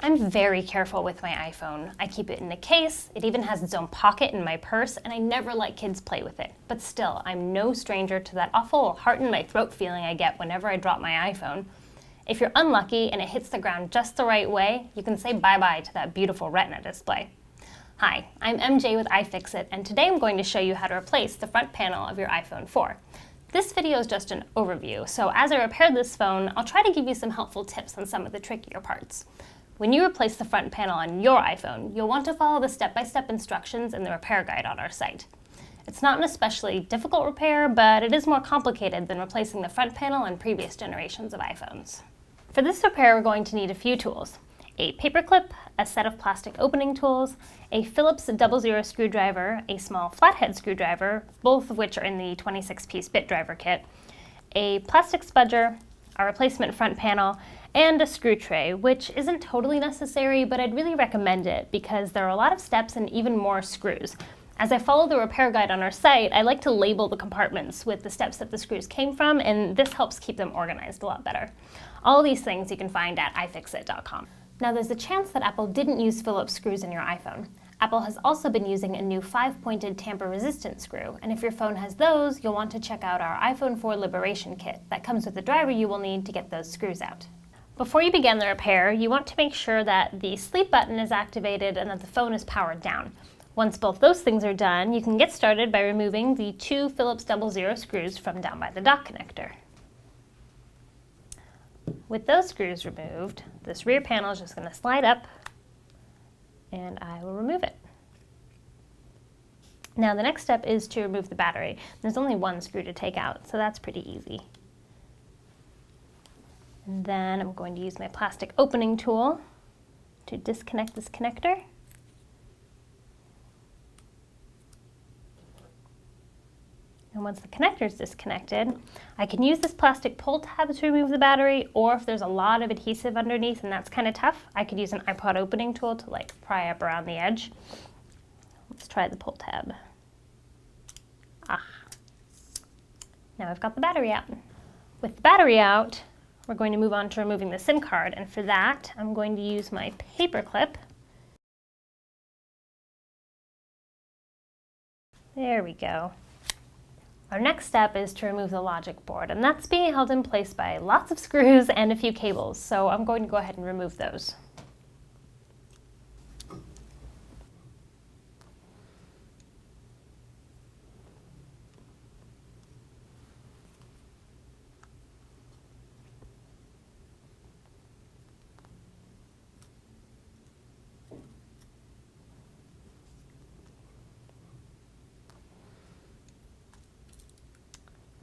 I'm very careful with my iPhone. I keep it in a case, it even has its own pocket in my purse, and I never let kids play with it. But still, I'm no stranger to that awful heart in my throat feeling I get whenever I drop my iPhone. If you're unlucky and it hits the ground just the right way, you can say bye-bye to that beautiful Retina display. Hi, I'm MJ with iFixit, and today I'm going to show you how to replace the front panel of your iPhone 4. This video is just an overview, so as I repair this phone, I'll try to give you some helpful tips on some of the trickier parts. When you replace the front panel on your iPhone, you'll want to follow the step-by-step instructions in the repair guide on our site. It's not an especially difficult repair, but it is more complicated than replacing the front panel on previous generations of iPhones. For this repair, we're going to need a few tools: a paperclip, a set of plastic opening tools, a Phillips 00 screwdriver, a small flathead screwdriver, both of which are in the 26-piece bit driver kit, a plastic spudger, a replacement front panel, and a screw tray, which isn't totally necessary, but I'd really recommend it because there are a lot of steps and even more screws. As I follow the repair guide on our site, I like to label the compartments with the steps that the screws came from, and this helps keep them organized a lot better. All of these things you can find at iFixit.com. Now, there's a chance that Apple didn't use Phillips screws in your iPhone. Apple has also been using a new 5-pointed tamper-resistant screw, and if your phone has those, you'll want to check out our iPhone 4 Liberation Kit that comes with the driver you will need to get those screws out. Before you begin the repair, you want to make sure that the sleep button is activated and that the phone is powered down. Once both those things are done, you can get started by removing the two Phillips 00 screws from down by the dock connector. With those screws removed, this rear panel is just going to slide up and I will remove it. Now the next step is to remove the battery. There's only one screw to take out, so that's pretty easy. And then I'm going to use my plastic opening tool to disconnect this connector. And once the connector is disconnected, I can use this plastic pull tab to remove the battery, or if there's a lot of adhesive underneath and that's kind of tough, I could use an iPod opening tool to pry up around the edge. Let's try the pull tab. Now I've got the battery out. With the battery out, we're going to move on to removing the SIM card, and for that, I'm going to use my paper clip. There we go. Our next step is to remove the logic board, and that's being held in place by lots of screws and a few cables, so I'm going to go ahead and remove those.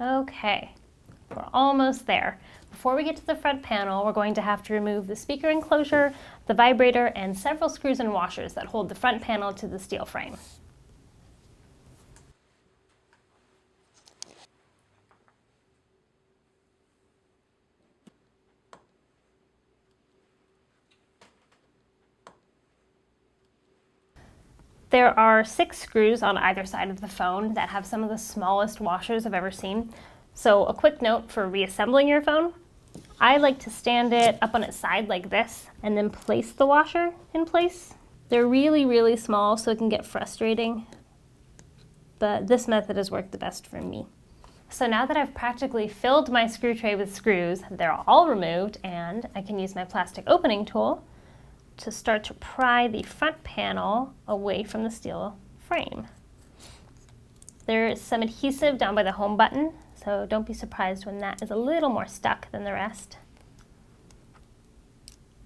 Okay, we're almost there. Before we get to the front panel, we're going to have to remove the speaker enclosure, the vibrator, and several screws and washers that hold the front panel to the steel frame. There are 6 screws on either side of the phone that have some of the smallest washers I've ever seen. So a quick note for reassembling your phone: I like to stand it up on its side like this and then place the washer in place. They're really, really small, so it can get frustrating, but this method has worked the best for me. So now that I've practically filled my screw tray with screws, they're all removed, and I can use my plastic opening tool to start to pry the front panel away from the steel frame. There is some adhesive down by the home button, so don't be surprised when that is a little more stuck than the rest.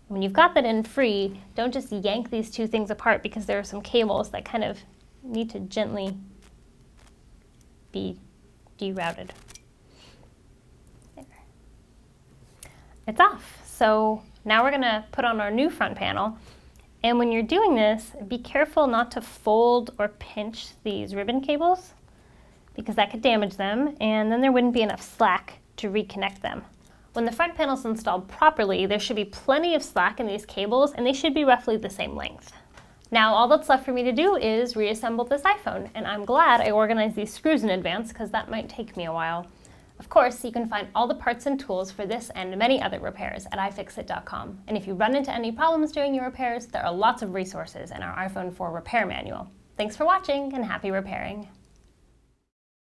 When you've got that in free, don't just yank these two things apart because there are some cables that kind of need to gently be derouted. There. It's off. So now we're going to put on our new front panel, and when you're doing this, be careful not to fold or pinch these ribbon cables because that could damage them, and then there wouldn't be enough slack to reconnect them. When the front panel is installed properly, there should be plenty of slack in these cables, and they should be roughly the same length. Now all that's left for me to do is reassemble this iPhone, and I'm glad I organized these screws in advance because that might take me a while. Of course, you can find all the parts and tools for this and many other repairs at iFixit.com. And if you run into any problems during your repairs, there are lots of resources in our iPhone 4 repair manual. Thanks for watching and happy repairing!